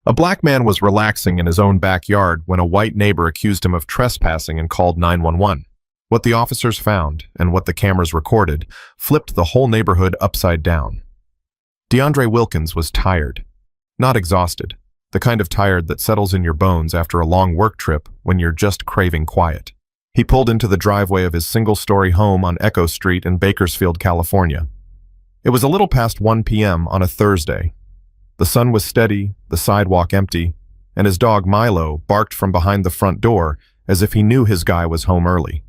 A black man was relaxing in his own backyard when a white neighbor accused him of trespassing and called 911. What the officers found, and what the cameras recorded, flipped the whole neighborhood upside down. DeAndre Wilkins was tired. Not exhausted. The kind of tired that settles in your bones after a long work trip when you're just craving quiet. He pulled into the driveway of his single-story home on Echo Street in Bakersfield, California. It was a little past 1 p.m. on a Thursday. The sun was steady, the sidewalk empty, and his dog Milo barked from behind the front door as if he knew his guy was home early.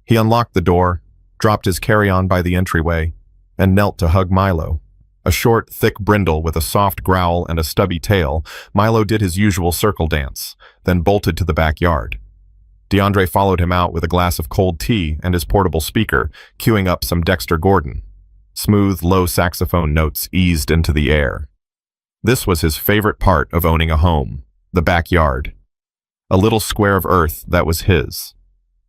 He unlocked the door, dropped his carry-on by the entryway, and knelt to hug Milo. A short, thick brindle with a soft growl and a stubby tail, Milo did his usual circle dance, then bolted to the backyard. DeAndre followed him out with a glass of cold tea and his portable speaker, cueing up some Dexter Gordon. Smooth, low saxophone notes eased into the air. This was his favorite part of owning a home, the backyard. A little square of earth that was his.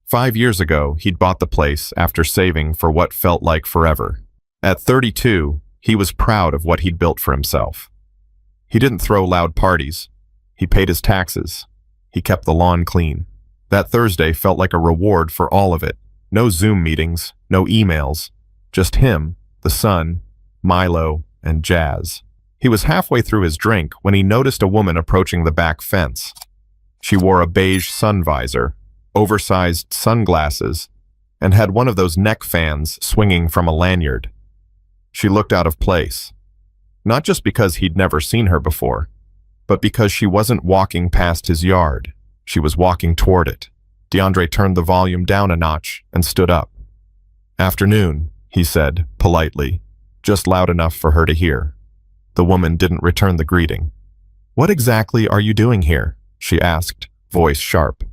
5 years ago, he'd bought the place after saving for what felt like forever. At 32, he was proud of what he'd built for himself. He didn't throw loud parties. He paid his taxes. He kept the lawn clean. That Thursday felt like a reward for all of it. No Zoom meetings, no emails. Just him, the sun, Milo, and Jazz. He was halfway through his drink when he noticed a woman approaching the back fence. She wore a beige sun visor, oversized sunglasses, and had one of those neck fans swinging from a lanyard. She looked out of place, not just because he'd never seen her before, but because she wasn't walking past his yard. She was walking toward it. DeAndre turned the volume down a notch and stood up. "Afternoon," he said, politely, just loud enough for her to hear. The woman didn't return the greeting. "What exactly are you doing here?" she asked, voice sharp.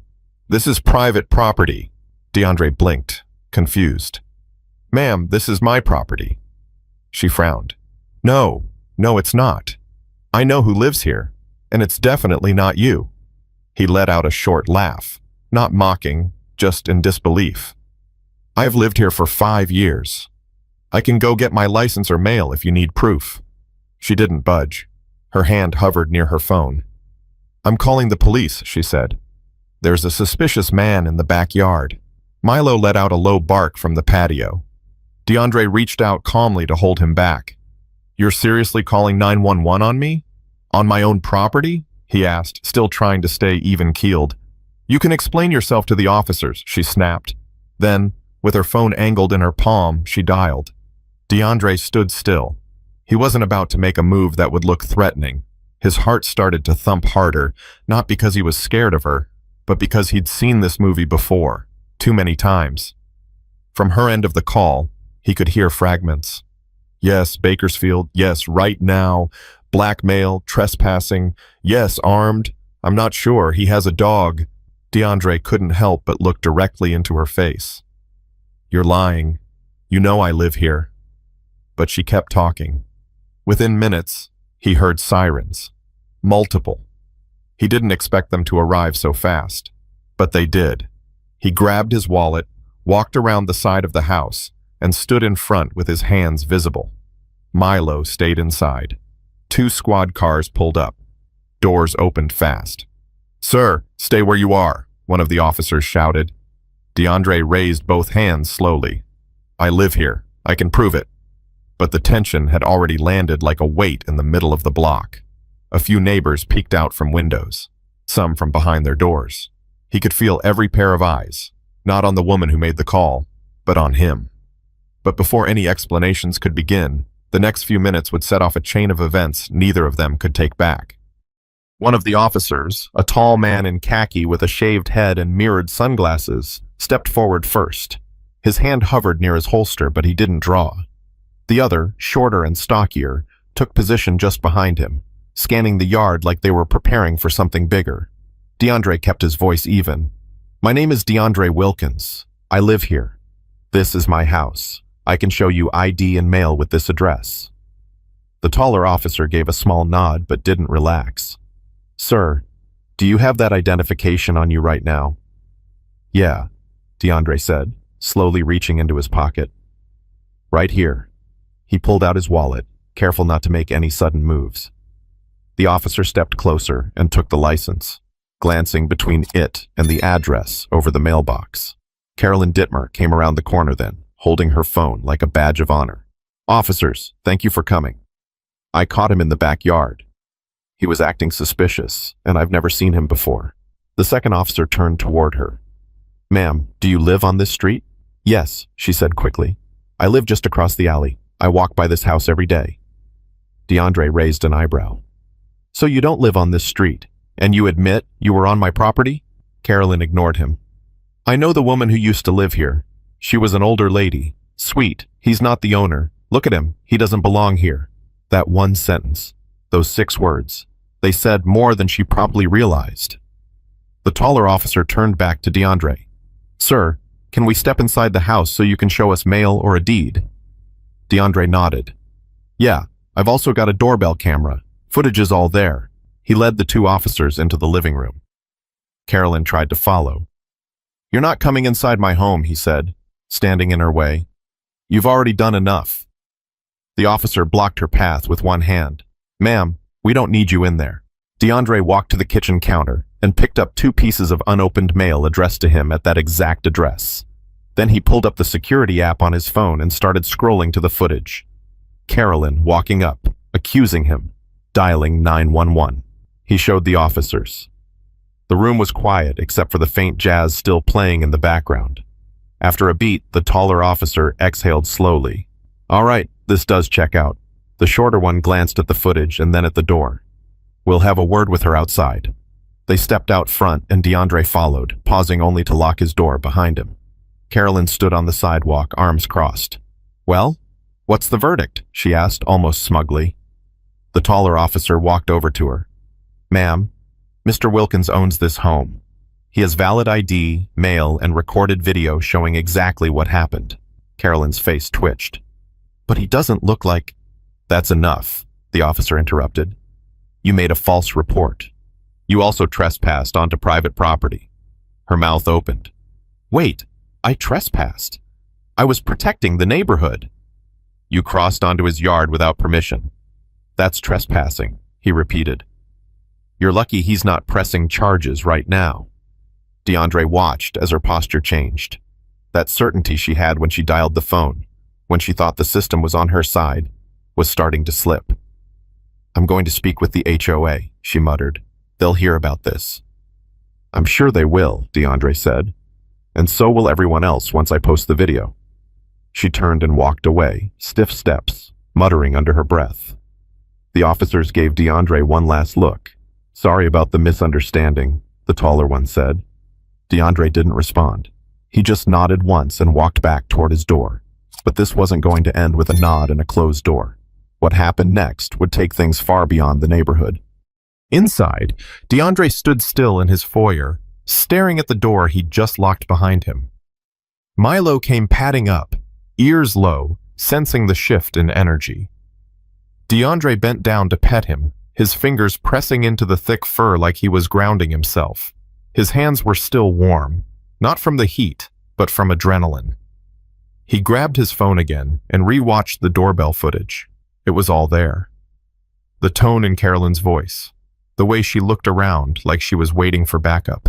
"This is private property." DeAndre blinked, confused. "Ma'am, this is my property." She frowned. No, it's not. I know who lives here, and it's definitely not you." He let out a short laugh, not mocking, just in disbelief. "I've lived here for 5 years. I can go get my license or mail if you need proof." She didn't budge. Her hand hovered near her phone. "I'm calling the police," she said. "There's a suspicious man in the backyard." Milo let out a low bark from the patio. DeAndre reached out calmly to hold him back. "You're seriously calling 911 on me? On my own property?" he asked, still trying to stay even-keeled. "You can explain yourself to the officers," she snapped. Then, with her phone angled in her palm, she dialed. DeAndre stood still. He wasn't about to make a move that would look threatening. His heart started to thump harder, not because he was scared of her, but because he'd seen this movie before, too many times. From her end of the call, he could hear fragments. "Yes, Bakersfield. Yes, right now. Blackmail, trespassing. Yes, armed. I'm not sure. He has a dog." DeAndre couldn't help but look directly into her face. "You're lying. You know I live here." But she kept talking. Within minutes, he heard sirens. Multiple. He didn't expect them to arrive so fast, but they did. He grabbed his wallet, walked around the side of the house, and stood in front with his hands visible. Milo stayed inside. 2 squad cars pulled up. Doors opened fast. "Sir, stay where you are," one of the officers shouted. DeAndre raised both hands slowly. "I live here. I can prove it." But the tension had already landed like a weight in the middle of the block. A few neighbors peeked out from windows, some from behind their doors. He could feel every pair of eyes, not on the woman who made the call, but on him. But before any explanations could begin, the next few minutes would set off a chain of events neither of them could take back. One of the officers, a tall man in khaki with a shaved head and mirrored sunglasses, stepped forward first. His hand hovered near his holster, but he didn't draw. The other, shorter and stockier, took position just behind him, scanning the yard like they were preparing for something bigger. DeAndre kept his voice even. "My name is DeAndre Wilkins. I live here. This is my house. I can show you ID and mail with this address." The taller officer gave a small nod but didn't relax. "Sir, do you have that identification on you right now?" "Yeah," DeAndre said, slowly reaching into his pocket. "Right here." He pulled out his wallet, careful not to make any sudden moves. The officer stepped closer and took the license, glancing between it and the address over the mailbox. Carolyn Dittmer came around the corner then, holding her phone like a badge of honor. "Officers, thank you for coming. I caught him in the backyard. He was acting suspicious, and I've never seen him before." The second officer turned toward her. "Ma'am, do you live on this street?" "Yes," she said quickly. "I live just across the alley. I walk by this house every day." DeAndre raised an eyebrow. "So you don't live on this street, and you admit you were on my property?" Carolyn ignored him. "I know the woman who used to live here. She was an older lady. Sweet. He's not the owner. Look at him. He doesn't belong here." That one sentence, those 6 words, they said more than she probably realized. The taller officer turned back to DeAndre. "Sir, can we step inside the house so you can show us mail or a deed?" DeAndre nodded. "Yeah, I've also got a doorbell camera. Footage is all there." He led the 2 officers into the living room. Carolyn tried to follow. "You're not coming inside my home," he said, standing in her way. "You've already done enough." The officer blocked her path with one hand. "Ma'am, we don't need you in there." DeAndre walked to the kitchen counter and picked up 2 pieces of unopened mail addressed to him at that exact address. Then he pulled up the security app on his phone and started scrolling to the footage. Carolyn walking up, accusing him, dialing 911. He showed the officers. The room was quiet except for the faint jazz still playing in the background. After a beat, the taller officer exhaled slowly. "All right, this does check out." The shorter one glanced at the footage and then at the door. "We'll have a word with her outside." They stepped out front and DeAndre followed, pausing only to lock his door behind him. Carolyn stood on the sidewalk, arms crossed. "Well, what's the verdict?" she asked, almost smugly. The taller officer walked over to her. "Ma'am, Mr. Wilkins owns this home. He has valid ID, mail, and recorded video showing exactly what happened." Carolyn's face twitched. "But he doesn't look like—" "That's enough," the officer interrupted. "You made a false report. You also trespassed onto private property." Her mouth opened. "Wait, I trespassed. I was protecting the neighborhood." "You crossed onto his yard without permission. That's trespassing," he repeated. "You're lucky he's not pressing charges right now." DeAndre watched as her posture changed. That certainty she had when she dialed the phone, when she thought the system was on her side, was starting to slip. "I'm going to speak with the HOA," she muttered. "They'll hear about this." "I'm sure they will," DeAndre said. "And so will everyone else once I post the video." She turned and walked away, stiff steps, muttering under her breath. The officers gave DeAndre one last look. "Sorry about the misunderstanding," the taller one said. DeAndre didn't respond. He just nodded once and walked back toward his door. But this wasn't going to end with a nod and a closed door. What happened next would take things far beyond the neighborhood. Inside, DeAndre stood still in his foyer, staring at the door he'd just locked behind him. Milo came padding up, ears low, sensing the shift in energy. DeAndre bent down to pet him, his fingers pressing into the thick fur like he was grounding himself. His hands were still warm, not from the heat, but from adrenaline. He grabbed his phone again and re-watched the doorbell footage. It was all there. The tone in Carolyn's voice, the way she looked around like she was waiting for backup,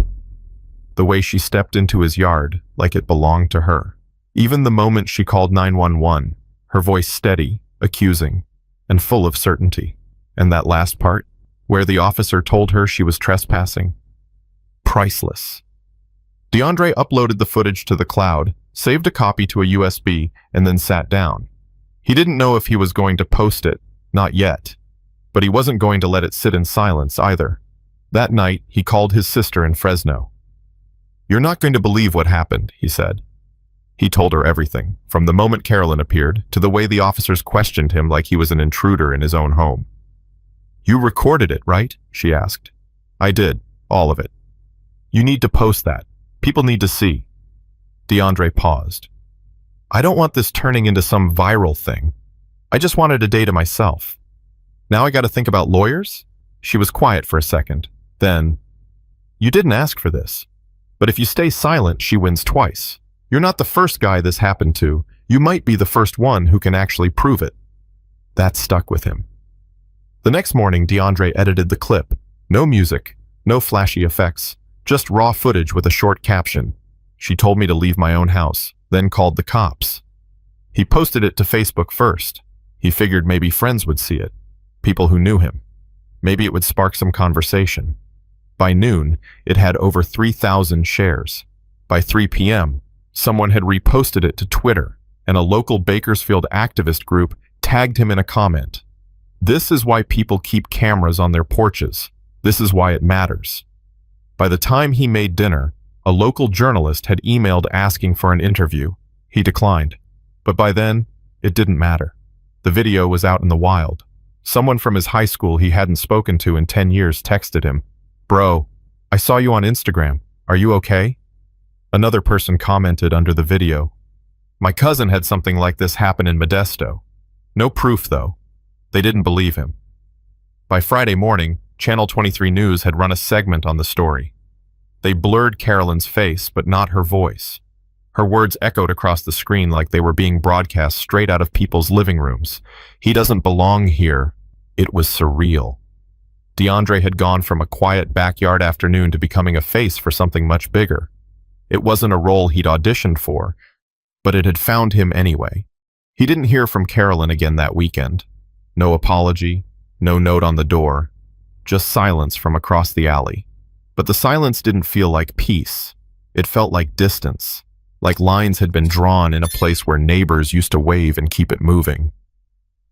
the way she stepped into his yard like it belonged to her. Even the moment she called 911, her voice steady, accusing, and full of certainty. And that last part, where the officer told her she was trespassing, priceless. DeAndre uploaded the footage to the cloud, saved a copy to a USB, and then sat down. He didn't know if he was going to post it, not yet. But he wasn't going to let it sit in silence either. That night, he called his sister in Fresno. "You're not going to believe what happened," he said. He told her everything, from the moment Carolyn appeared to the way the officers questioned him like he was an intruder in his own home. "You recorded it, right?" she asked. "I did, all of it. You need to post that. People need to see." DeAndre paused. "I don't want this turning into some viral thing. I just wanted a day to myself. Now I got to think about lawyers?" She was quiet for a second. Then, "You didn't ask for this. But if you stay silent, she wins twice. You're not the first guy this happened to. You might be the first one who can actually prove it." That stuck with him. The next morning, DeAndre edited the clip. No music, no flashy effects, just raw footage with a short caption. She told me to leave my own house, then called the cops. He posted it to Facebook first. He figured maybe friends would see it, people who knew him. Maybe it would spark some conversation. By noon, it had over 3,000 shares. By 3 p.m., someone had reposted it to Twitter, and a local Bakersfield activist group tagged him in a comment. This is why people keep cameras on their porches. This is why it matters. By the time he made dinner, a local journalist had emailed asking for an interview. He declined. But by then, it didn't matter. The video was out in the wild. Someone from his high school he hadn't spoken to in 10 years texted him, "Bro, I saw you on Instagram. Are you okay?" Another person commented under the video, "My cousin had something like this happen in Modesto." No proof, though. They didn't believe him. By Friday morning, Channel 23 News had run a segment on the story. They blurred Carolyn's face, but not her voice. Her words echoed across the screen like they were being broadcast straight out of people's living rooms. "He doesn't belong here." It was surreal. DeAndre had gone from a quiet backyard afternoon to becoming a face for something much bigger. It wasn't a role he'd auditioned for, but it had found him anyway. He didn't hear from Carolyn again that weekend. No apology, no note on the door, just silence from across the alley. But the silence didn't feel like peace. It felt like distance, like lines had been drawn in a place where neighbors used to wave and keep it moving.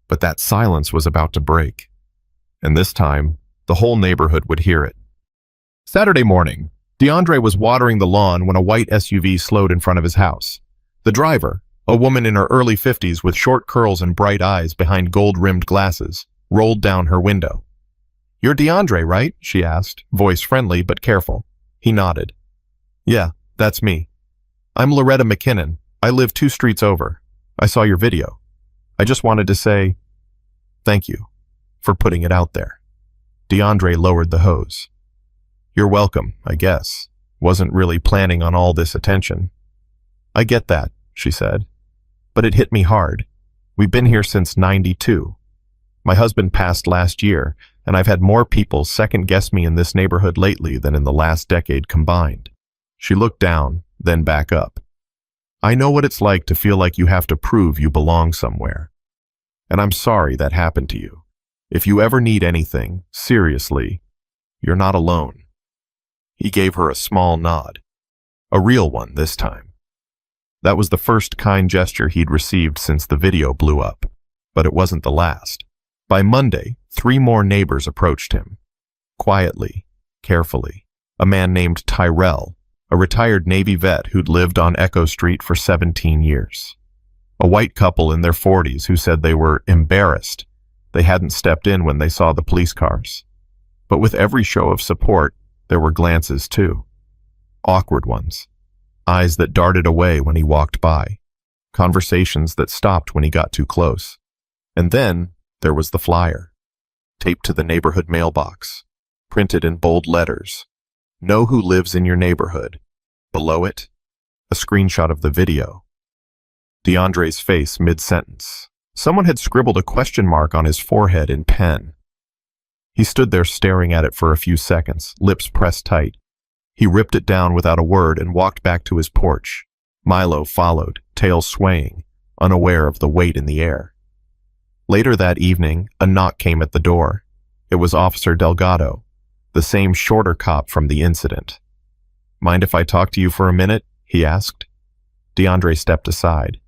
But that silence was about to break. And this time, the whole neighborhood would hear it. Saturday morning, DeAndre was watering the lawn when a white SUV slowed in front of his house. The driver, a woman in her early 50s with short curls and bright eyes behind gold-rimmed glasses, rolled down her window. "You're DeAndre, right?" she asked, voice friendly but careful. He nodded. "Yeah, that's me. I'm Loretta McKinnon. I live 2 streets over. I saw your video. I just wanted to say thank you for putting it out there." DeAndre lowered the hose. "You're welcome, I guess. Wasn't really planning on all this attention." "I get that," she said. "But it hit me hard. We've been here since '92. My husband passed last year, and I've had more people second-guess me in this neighborhood lately than in the last decade combined." She looked down, then back up. "I know what it's like to feel like you have to prove you belong somewhere. And I'm sorry that happened to you. If you ever need anything, seriously, you're not alone." He gave her a small nod. A real one this time. That was the first kind gesture he'd received since the video blew up. But it wasn't the last. By Monday, 3 more neighbors approached him. Quietly, carefully. A man named Tyrell, a retired Navy vet who'd lived on Echo Street for 17 years. A white couple in their 40s who said they were embarrassed they hadn't stepped in when they saw the police cars. But with every show of support, there were glances too. Awkward ones. Eyes that darted away when he walked by. Conversations that stopped when he got too close. And then there was the flyer, taped to the neighborhood mailbox, printed in bold letters. "Know who lives in your neighborhood." Below it, a screenshot of the video. DeAndre's face mid-sentence. Someone had scribbled a question mark on his forehead in pen. He stood there staring at it for a few seconds, lips pressed tight. He ripped it down without a word and walked back to his porch. Milo followed, tail swaying, unaware of the weight in the air. Later that evening, a knock came at the door. It was Officer Delgado, the same shorter cop from the incident. "Mind if I talk to you for a minute?" he asked. DeAndre stepped aside.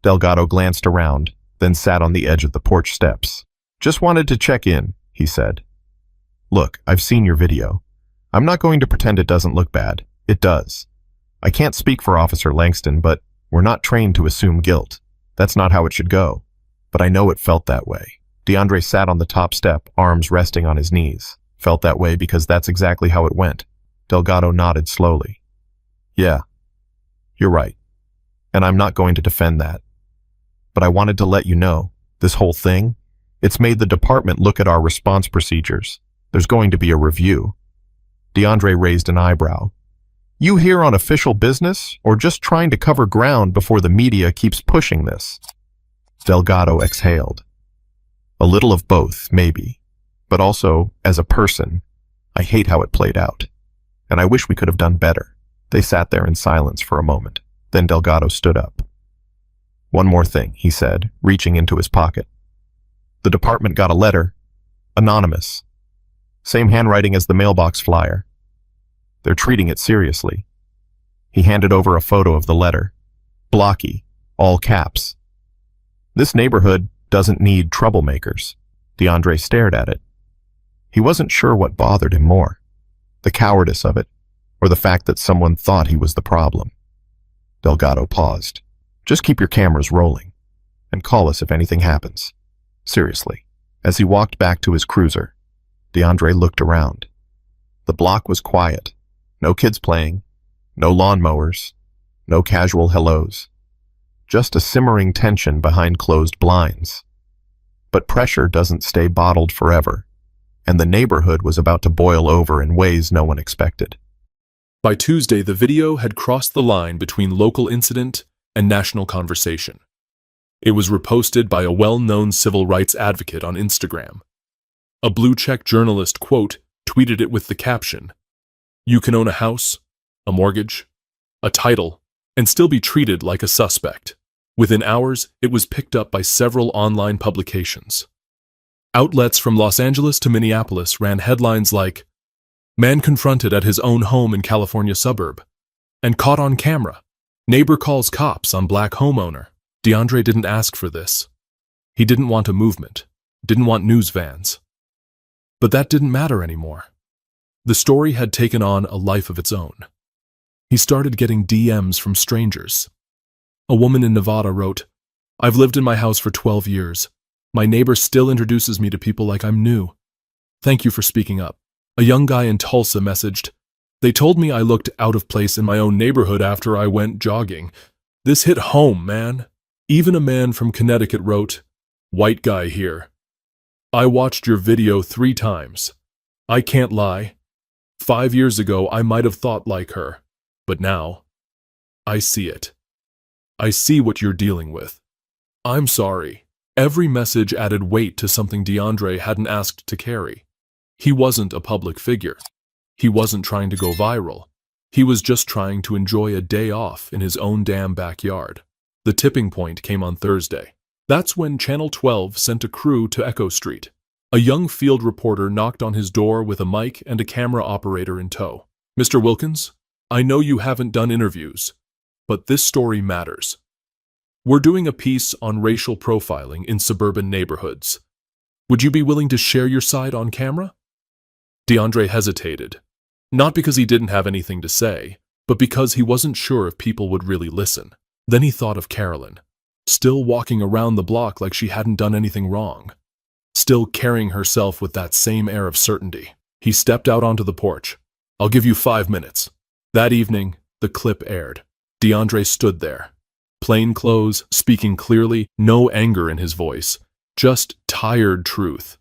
Delgado glanced around, then sat on the edge of the porch steps. "Just wanted to check in," he said. "Look, I've seen your video. I'm not going to pretend it doesn't look bad. It does. I can't speak for Officer Langston, but we're not trained to assume guilt. That's not how it should go. But I know it felt that way." DeAndre sat on the top step, arms resting on his knees. "Felt that way because that's exactly how it went." Delgado nodded slowly. "Yeah, you're right. And I'm not going to defend that. But I wanted to let you know, this whole thing, it's made the department look at our response procedures. There's going to be a review." DeAndre raised an eyebrow. "You here on official business, or just trying to cover ground before the media keeps pushing this?" Delgado exhaled. "A little of both, maybe. But also, as a person, I hate how it played out. And I wish we could have done better. They sat there in silence for a moment. Then Delgado stood up. One more thing, he said, reaching into his pocket. The department got a letter. Anonymous. Same handwriting as the mailbox flyer. They're treating it seriously. He handed over a photo of the letter. Blocky, all caps. This neighborhood doesn't need troublemakers. DeAndre stared at it. He wasn't sure what bothered him more, the cowardice of it, or the fact that someone thought he was the problem. Delgado paused. Just keep your cameras rolling, and call us if anything happens. Seriously. As he walked back to his cruiser, DeAndre looked around. The block was quiet. No kids playing, no lawnmowers, no casual hellos. Just a simmering tension behind closed blinds. But pressure doesn't stay bottled forever, and the neighborhood was about to boil over in ways no one expected. By Tuesday, the video had crossed the line between local incident and national conversation. It was reposted by a well-known civil rights advocate on Instagram. A blue-check journalist, quote, tweeted it with the caption, "You can own a house, a mortgage, a title, and still be treated like a suspect." Within hours, it was picked up by several online publications. Outlets from Los Angeles to Minneapolis ran headlines like, "Man confronted at his own home in California suburb," and "Caught on camera. Neighbor calls cops on black homeowner." DeAndre didn't ask for this. He didn't want a movement, didn't want news vans. But that didn't matter anymore. The story had taken on a life of its own. He started getting DMs from strangers. A woman in Nevada wrote, "I've lived in my house for 12 years. My neighbor still introduces me to people like I'm new. Thank you for speaking up." A young guy in Tulsa messaged, "They told me I looked out of place in my own neighborhood after I went jogging. This hit home, man." Even a man from Connecticut wrote, "White guy here. I watched your video 3 times. I can't lie. 5 years ago, I might have thought like her, but now, I see it. I see what you're dealing with. I'm sorry." Every message added weight to something DeAndre hadn't asked to carry. He wasn't a public figure. He wasn't trying to go viral. He was just trying to enjoy a day off in his own damn backyard. The tipping point came on Thursday. That's when Channel 12 sent a crew to Echo Street. A young field reporter knocked on his door with a mic and a camera operator in tow. "Mr. Wilkins, I know you haven't done interviews, but this story matters. We're doing a piece on racial profiling in suburban neighborhoods. Would you be willing to share your side on camera?" DeAndre hesitated, not because he didn't have anything to say, but because he wasn't sure if people would really listen. Then he thought of Carolyn, still walking around the block like she hadn't done anything wrong, still carrying herself with that same air of certainty. He stepped out onto the porch. "I'll give you 5 minutes." That evening, the clip aired. DeAndre stood there, plain clothes, speaking clearly, no anger in his voice, just tired truth.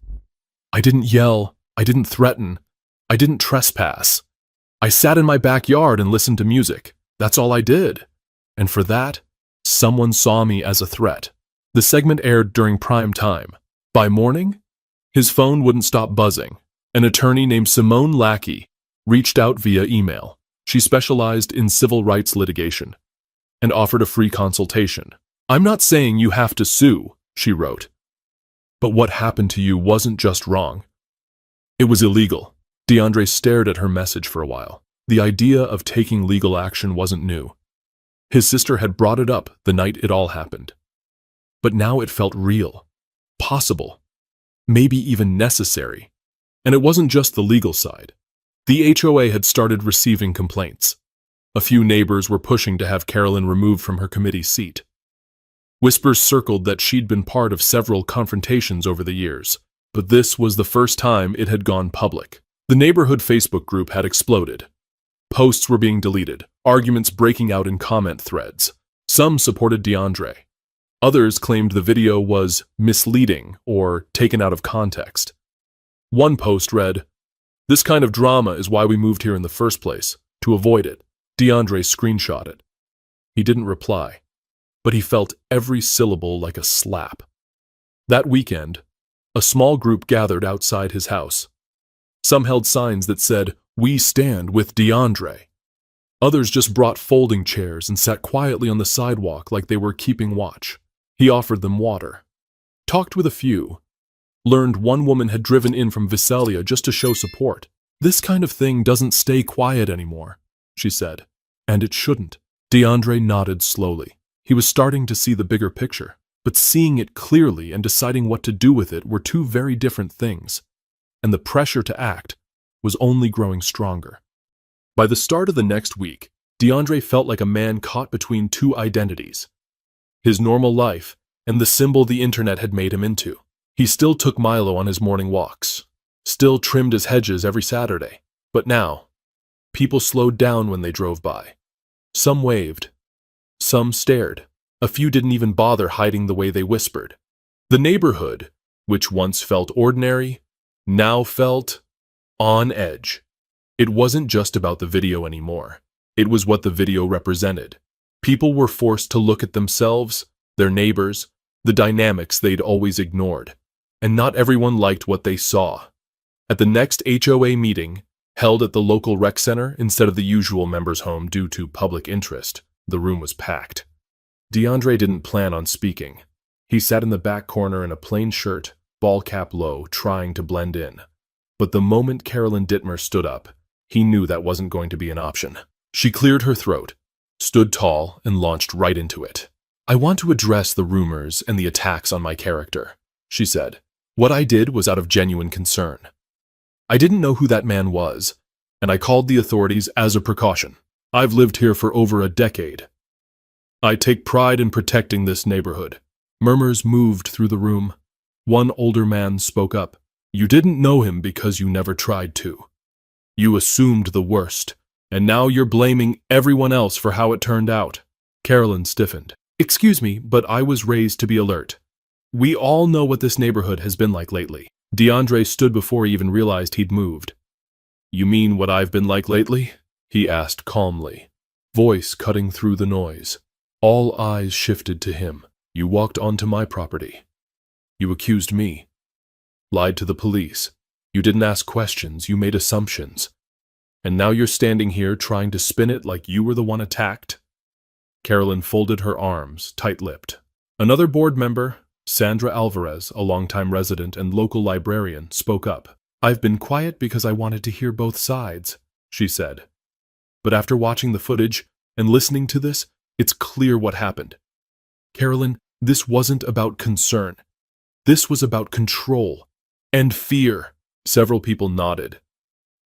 "I didn't yell, I didn't threaten, I didn't trespass. I sat in my backyard and listened to music. That's all I did. And for that, someone saw me as a threat." The segment aired during prime time. By morning, his phone wouldn't stop buzzing. An attorney named Simone Lackey reached out via email. She specialized in civil rights litigation and offered a free consultation. "I'm not saying you have to sue," she wrote. "But what happened to you wasn't just wrong. It was illegal." DeAndre stared at her message for a while. The idea of taking legal action wasn't new. His sister had brought it up the night it all happened. But now it felt real, possible, maybe even necessary. And it wasn't just the legal side. The HOA had started receiving complaints. A few neighbors were pushing to have Carolyn removed from her committee seat. Whispers circled that she'd been part of several confrontations over the years, but this was the first time it had gone public. The neighborhood Facebook group had exploded. Posts were being deleted, arguments breaking out in comment threads. Some supported DeAndre. Others claimed the video was misleading or taken out of context. One post read, "This kind of drama is why we moved here in the first place, to avoid it." DeAndre screenshot it. He didn't reply, but he felt every syllable like a slap. That weekend, A small group gathered outside his house. Some held signs that said, "We stand with DeAndre." Others just brought folding chairs and sat quietly on the sidewalk like they were keeping watch. He offered them water. Talked with a few. Learned one woman had driven in from Visalia just to show support. "This kind of thing doesn't stay quiet anymore," she said. "And it shouldn't." DeAndre nodded slowly. He was starting to see the bigger picture, but seeing it clearly and deciding what to do with it were two very different things, and the pressure to act was only growing stronger. By the start of the next week, DeAndre felt like a man caught between two identities: his normal life and the symbol the internet had made him into. He still took Milo on his morning walks, still trimmed his hedges every Saturday, but now, people slowed down when they drove by. Some waved. Some stared. A few didn't even bother hiding the way they whispered. The neighborhood, which once felt ordinary, now felt on edge. It wasn't just about the video anymore. It was what the video represented. People were forced to look at themselves, their neighbors, the dynamics they'd always ignored. And not everyone liked what they saw. At the next HOA meeting, held at the local rec center instead of the usual members' home due to public interest, the room was packed. DeAndre didn't plan on speaking. He sat in the back corner in a plain shirt, ball cap low, trying to blend in. But the moment Carolyn Dittmer stood up, he knew that wasn't going to be an option. She cleared her throat, stood tall, and launched right into it. "I want to address the rumors and the attacks on my character," she said. "What I did was out of genuine concern. I didn't know who that man was, and I called the authorities as a precaution. I've lived here for over a decade. I take pride in protecting this neighborhood." Murmurs moved through the room. One older man spoke up. "You didn't know him because you never tried to. You assumed the worst, and now you're blaming everyone else for how it turned out." Carolyn stiffened. "Excuse me, but I was raised to be alert. We all know what this neighborhood has been like lately." DeAndre stood before he even realized he'd moved. "You mean what I've been like lately?" he asked calmly, voice cutting through the noise. All eyes shifted to him. "You walked onto my property. You accused me. Lied to the police. You didn't ask questions, you made assumptions. And now you're standing here trying to spin it like you were the one attacked?" Carolyn folded her arms, tight-lipped. Another board member, Sandra Alvarez, a longtime resident and local librarian, spoke up. "I've been quiet because I wanted to hear both sides," she said. "But after watching the footage and listening to this, it's clear what happened. Carolyn, this wasn't about concern. This was about control and fear." Several people nodded.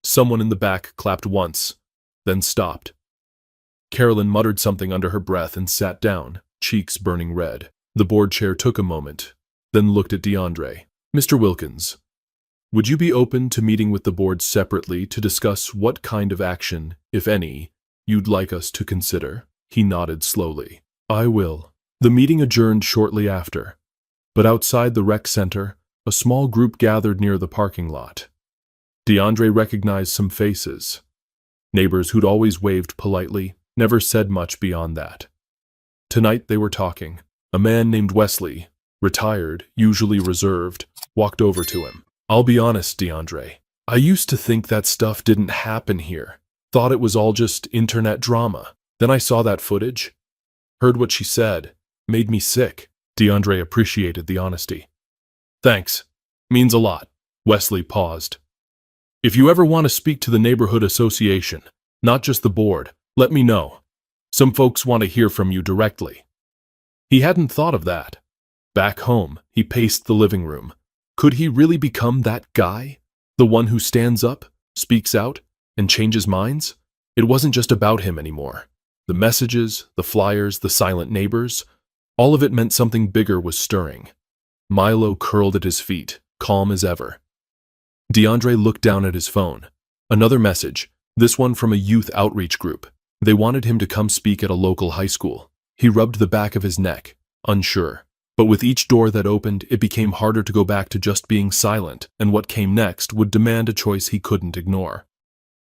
Someone in the back clapped once, then stopped. Carolyn muttered something under her breath and sat down, cheeks burning red. The board chair took a moment, then looked at DeAndre. "Mr. Wilkins, would you be open to meeting with the board separately to discuss what kind of action, if any, you'd like us to consider?" He nodded slowly. "I will." The meeting adjourned shortly after, but outside the rec center, a small group gathered near the parking lot. DeAndre recognized some faces. Neighbors who'd always waved politely, never said much beyond that. Tonight they were talking. A man named Wesley, retired, usually reserved, walked over to him. "I'll be honest, DeAndre. I used to think that stuff didn't happen here. Thought it was all just internet drama. Then I saw that footage. Heard what she said. Made me sick." DeAndre appreciated the honesty. "Thanks. Means a lot." Wesley paused. "If you ever want to speak to the neighborhood association, not just the board, let me know. Some folks want to hear from you directly." He hadn't thought of that. Back home, he paced the living room. Could he really become that guy? The one who stands up, speaks out, and changes minds? It wasn't just about him anymore. The messages, the flyers, the silent neighbors, all of it meant something bigger was stirring. Milo curled at his feet, calm as ever. DeAndre looked down at his phone. Another message, this one from a youth outreach group. They wanted him to come speak at a local high school. He rubbed the back of his neck, unsure. But with each door that opened, it became harder to go back to just being silent, and what came next would demand a choice he couldn't ignore.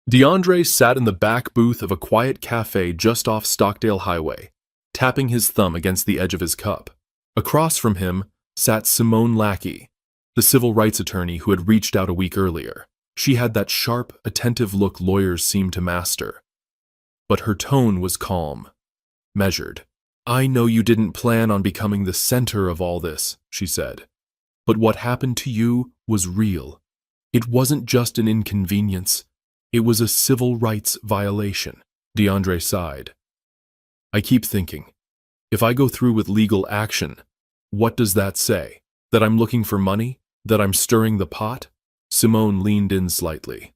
DeAndre sat in the back booth of a quiet cafe just off Stockdale Highway, tapping his thumb against the edge of his cup. Across from him sat Simone Lackey, the civil rights attorney who had reached out a week earlier. She had that sharp, attentive look lawyers seem to master. But her tone was calm, measured. "I know you didn't plan on becoming the center of all this," she said. "But what happened to you was real. It wasn't just an inconvenience. It was a civil rights violation." DeAndre sighed. "I keep thinking, if I go through with legal action, what does that say? That I'm looking for money? That I'm stirring the pot?" Simone leaned in slightly.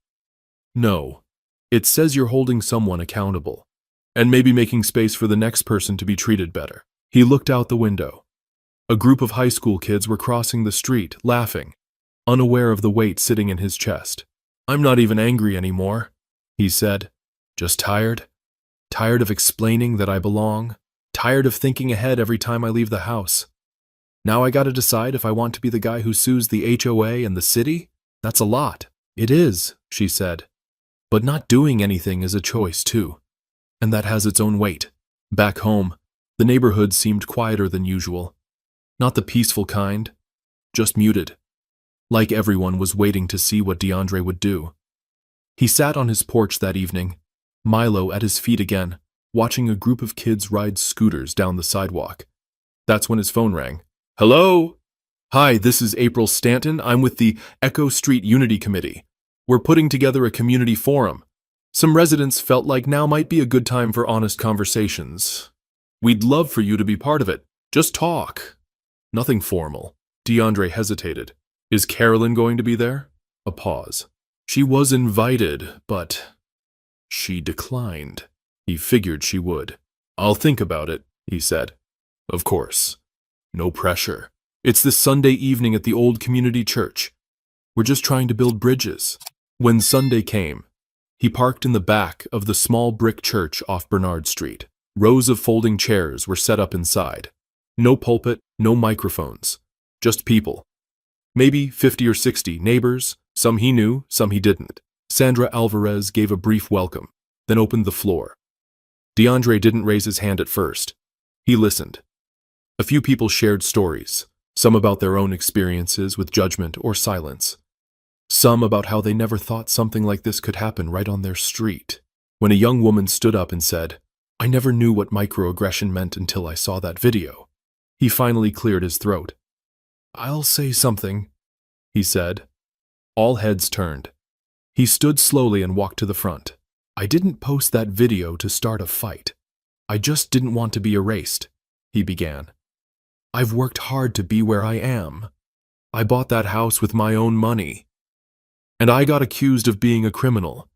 "No, it says you're holding someone accountable, and maybe making space for the next person to be treated better." He looked out the window. A group of high school kids were crossing the street, laughing, unaware of the weight sitting in his chest. "I'm not even angry anymore," he said. "Just tired. Tired of explaining that I belong. Tired of thinking ahead every time I leave the house. Now I gotta decide if I want to be the guy who sues the HOA and the city? That's a lot." "It is," she said. "But not doing anything is a choice, too. And that has its own weight." Back home, the neighborhood seemed quieter than usual. Not the peaceful kind, just muted. Like everyone was waiting to see what DeAndre would do. He sat on his porch that evening, Milo at his feet again, watching a group of kids ride scooters down the sidewalk. That's when his phone rang. "Hello? Hi, this is April Stanton. I'm with the Echo Street Unity Committee. We're putting together a community forum. Some residents felt like now might be a good time for honest conversations. We'd love for you to be part of it. Just talk. Nothing formal." DeAndre hesitated. "Is Carolyn going to be there?" A pause. "She was invited, but she declined." He figured she would. "I'll think about it," he said. "Of course. No pressure. It's this Sunday evening at the old community church. We're just trying to build bridges." When Sunday came, he parked in the back of the small brick church off Bernard Street. Rows of folding chairs were set up inside. No pulpit, no microphones. Just people. Maybe 50 or 60 neighbors, some he knew, some he didn't. Sandra Alvarez gave a brief welcome, then opened the floor. DeAndre didn't raise his hand at first. He listened. A few people shared stories, some about their own experiences with judgment or silence. Some about how they never thought something like this could happen right on their street. When a young woman stood up and said, "I never knew what microaggression meant until I saw that video," he finally cleared his throat. "I'll say something," he said. All heads turned. He stood slowly and walked to the front. "I didn't post that video to start a fight. I just didn't want to be erased," he began. "I've worked hard to be where I am. I bought that house with my own money. And I got accused of being a criminal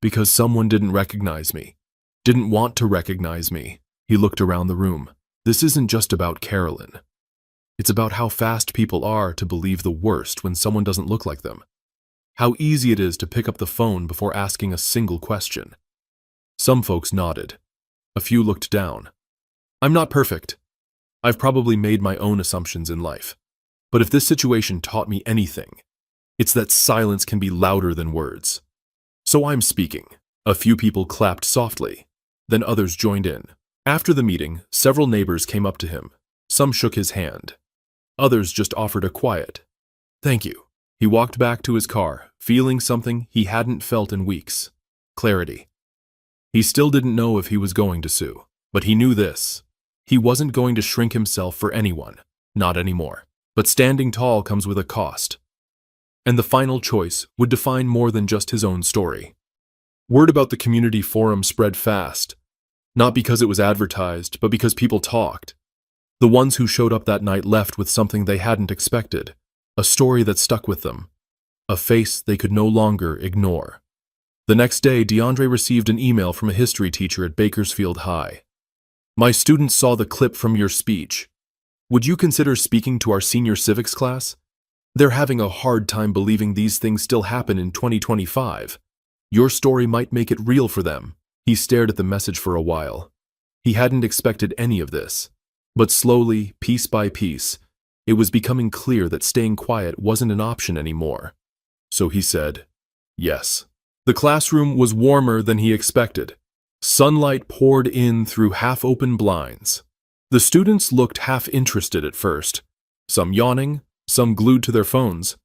because someone didn't recognize me, didn't want to recognize me." He looked around the room. "This isn't just about Carolyn. It's about how fast people are to believe the worst when someone doesn't look like them. How easy it is to pick up the phone before asking a single question." Some folks nodded. A few looked down. "I'm not perfect. I've probably made my own assumptions in life. But if this situation taught me anything, it's that silence can be louder than words. So I'm speaking." A few people clapped softly. Then others joined in. After the meeting, several neighbors came up to him. Some shook his hand. Others just offered a quiet, "Thank you." He walked back to his car, feeling something he hadn't felt in weeks. Clarity. He still didn't know if he was going to sue, but he knew this. He wasn't going to shrink himself for anyone, not anymore. But standing tall comes with a cost. And the final choice would define more than just his own story. Word about the community forum spread fast, not because it was advertised, but because people talked. The ones who showed up that night left with something they hadn't expected, a story that stuck with them, a face they could no longer ignore. The next day, DeAndre received an email from a history teacher at Bakersfield High. "My students saw the clip from your speech. Would you consider speaking to our senior civics class? They're having a hard time believing these things still happen in 2025. Your story might make it real for them." He stared at the message for a while. He hadn't expected any of this. But slowly, piece by piece, it was becoming clear that staying quiet wasn't an option anymore. So he said, yes. The classroom was warmer than he expected. Sunlight poured in through half-open blinds. The students looked half-interested at first, some yawning, some glued to their phones.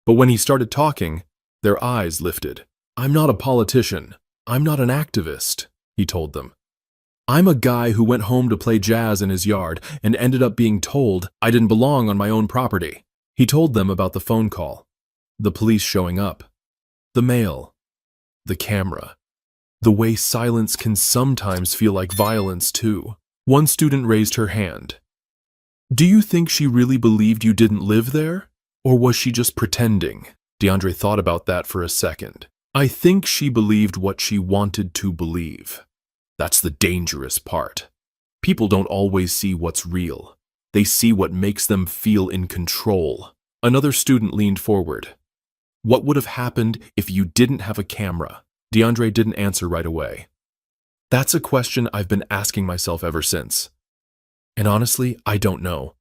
But when he started talking, their eyes lifted. "I'm not a politician. I'm not an activist," he told them. "I'm a guy who went home to play jazz in his yard and ended up being told I didn't belong on my own property." He told them about the phone call, the police showing up, the mail, the camera, the way silence can sometimes feel like violence too. One student raised her hand. "Do you think she really believed you didn't live there? Or was she just pretending?" DeAndre thought about that for a second. "I think she believed what she wanted to believe. That's the dangerous part. People don't always see what's real. They see what makes them feel in control." Another student leaned forward. "What would have happened if you didn't have a camera?" DeAndre didn't answer right away. "That's a question I've been asking myself ever since. And honestly, I don't know.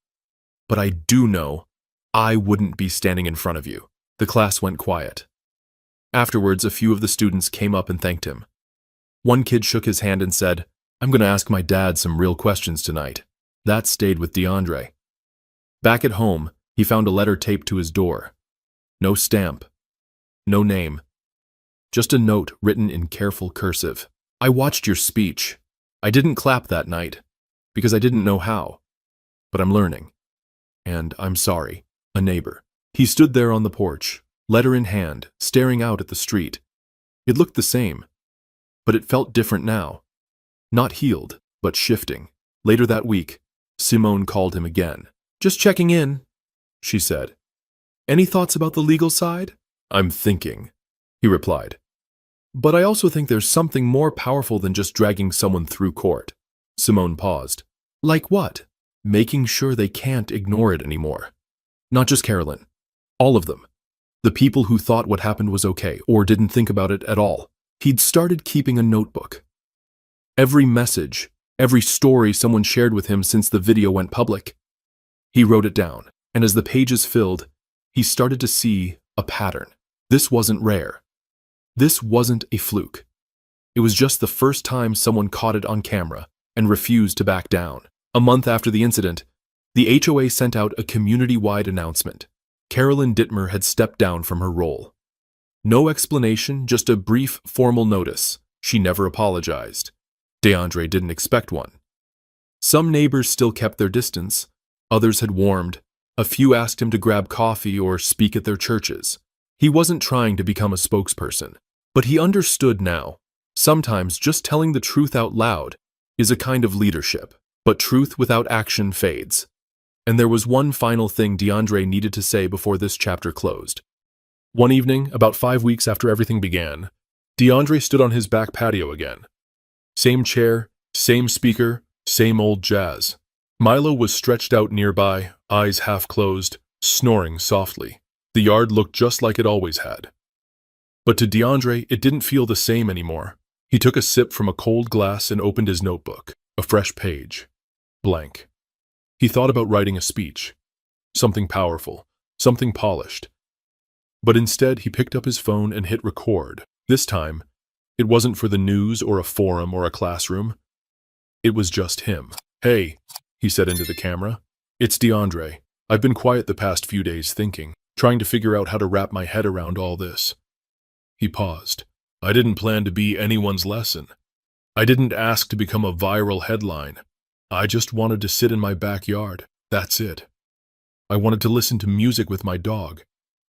But I do know I wouldn't be standing in front of you." The class went quiet. Afterwards, a few of the students came up and thanked him. One kid shook his hand and said, "I'm going to ask my dad some real questions tonight." That stayed with DeAndre. Back at home, he found a letter taped to his door. No stamp. No name. Just a note written in careful cursive. "I watched your speech. I didn't clap that night because I didn't know how. But I'm learning. And I'm sorry. A neighbor." He stood there on the porch, letter in hand, staring out at the street. It looked the same, but it felt different now. Not healed, but shifting. Later that week, Simone called him again. "Just checking in," she said. "Any thoughts about the legal side?" "I'm thinking," he replied. "But I also think there's something more powerful than just dragging someone through court." Simone paused. "Like what?" "Making sure they can't ignore it anymore. Not just Carolyn. All of them. The people who thought what happened was okay or didn't think about it at all." He'd started keeping a notebook. Every message, every story someone shared with him since the video went public. He wrote it down, and as the pages filled, he started to see a pattern. This wasn't rare. This wasn't a fluke. It was just the first time someone caught it on camera and refused to back down. A month after the incident, the HOA sent out a community-wide announcement. Carolyn Dittmer had stepped down from her role. No explanation, just a brief formal notice. She never apologized. DeAndre didn't expect one. Some neighbors still kept their distance. Others had warmed. A few asked him to grab coffee or speak at their churches. He wasn't trying to become a spokesperson, but he understood now. Sometimes just telling the truth out loud is a kind of leadership, but truth without action fades. And there was one final thing DeAndre needed to say before this chapter closed. One evening, about 5 weeks after everything began, DeAndre stood on his back patio again. Same chair, same speaker, same old jazz. Milo was stretched out nearby, eyes half closed, snoring softly. The yard looked just like it always had. But to DeAndre, it didn't feel the same anymore. He took a sip from a cold glass and opened his notebook, a fresh page. Blank. He thought about writing a speech. Something powerful, something polished. But instead, he picked up his phone and hit record. This time, it wasn't for the news or a forum or a classroom. It was just him. "Hey," he said into the camera. "It's DeAndre. I've been quiet the past few days thinking, trying to figure out how to wrap my head around all this." He paused. "I didn't plan to be anyone's lesson. I didn't ask to become a viral headline. I just wanted to sit in my backyard. That's it. I wanted to listen to music with my dog.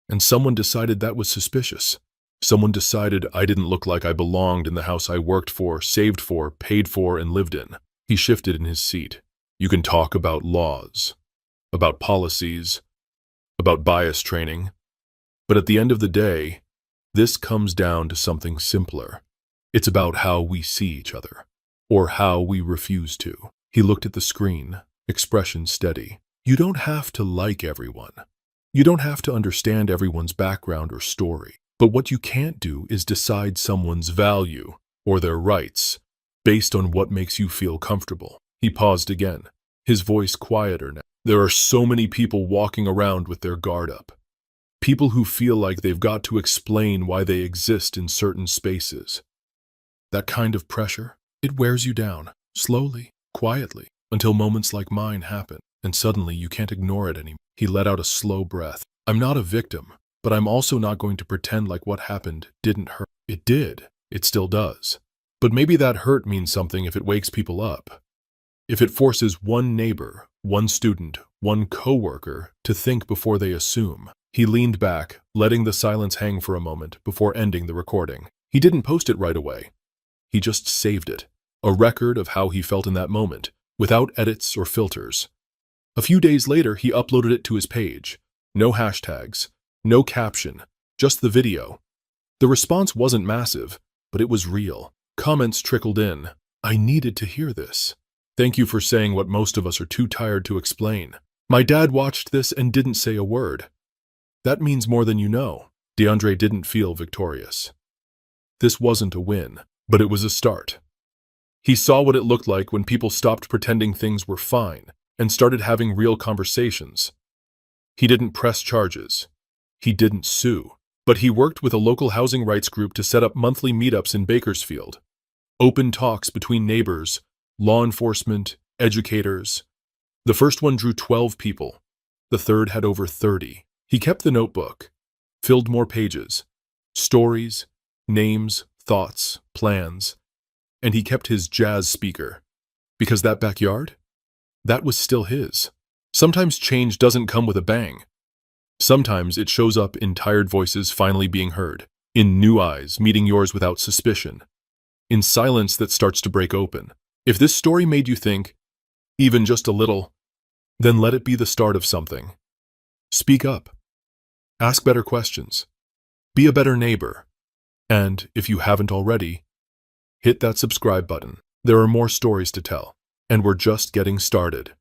And someone decided that was suspicious. Someone decided I didn't look like I belonged in the house I worked for, saved for, paid for, and lived in." He shifted in his seat. "You can talk about laws, about policies, about bias training. But at the end of the day, this comes down to something simpler. It's about how we see each other, or how we refuse to." He looked at the screen, expression steady. "You don't have to like everyone. You don't have to understand everyone's background or story. But what you can't do is decide someone's value or their rights based on what makes you feel comfortable." He paused again, his voice quieter now. "There are so many people walking around with their guard up. People who feel like they've got to explain why they exist in certain spaces. That kind of pressure, it wears you down, slowly, quietly, until moments like mine happen, and suddenly you can't ignore it anymore." He let out a slow breath. I'm not a victim, but I'm also not going to pretend like what happened didn't hurt. It did. It still does. But maybe that hurt means something if it wakes people up. If it forces one neighbor, one student, one coworker to think before they assume. He leaned back, letting the silence hang for a moment before ending the recording. He didn't post it right away. He just saved it. A record of how he felt in that moment, without edits or filters. A few days later, he uploaded it to his page. No hashtags, no caption, just the video. The response wasn't massive, but it was real. Comments trickled in. I needed to hear this. Thank you for saying what most of us are too tired to explain. My dad watched this and didn't say a word. That means more than you know. DeAndre didn't feel victorious. This wasn't a win, but it was a start. He saw what it looked like when people stopped pretending things were fine and started having real conversations. He didn't press charges. He didn't sue. But he worked with a local housing rights group to set up monthly meetups in Bakersfield. Open talks between neighbors, law enforcement, educators. The first one drew 12 people. The third had over 30. He kept the notebook, filled more pages, stories, names, thoughts, plans, and he kept his jazz speaker. Because that backyard? That was still his. Sometimes change doesn't come with a bang. Sometimes it shows up in tired voices finally being heard, in new eyes meeting yours without suspicion, in silence that starts to break open. If this story made you think, even just a little, then let it be the start of something. Speak up. Ask better questions. Be a better neighbor. And, if you haven't already, hit that subscribe button. There are more stories to tell, and we're just getting started.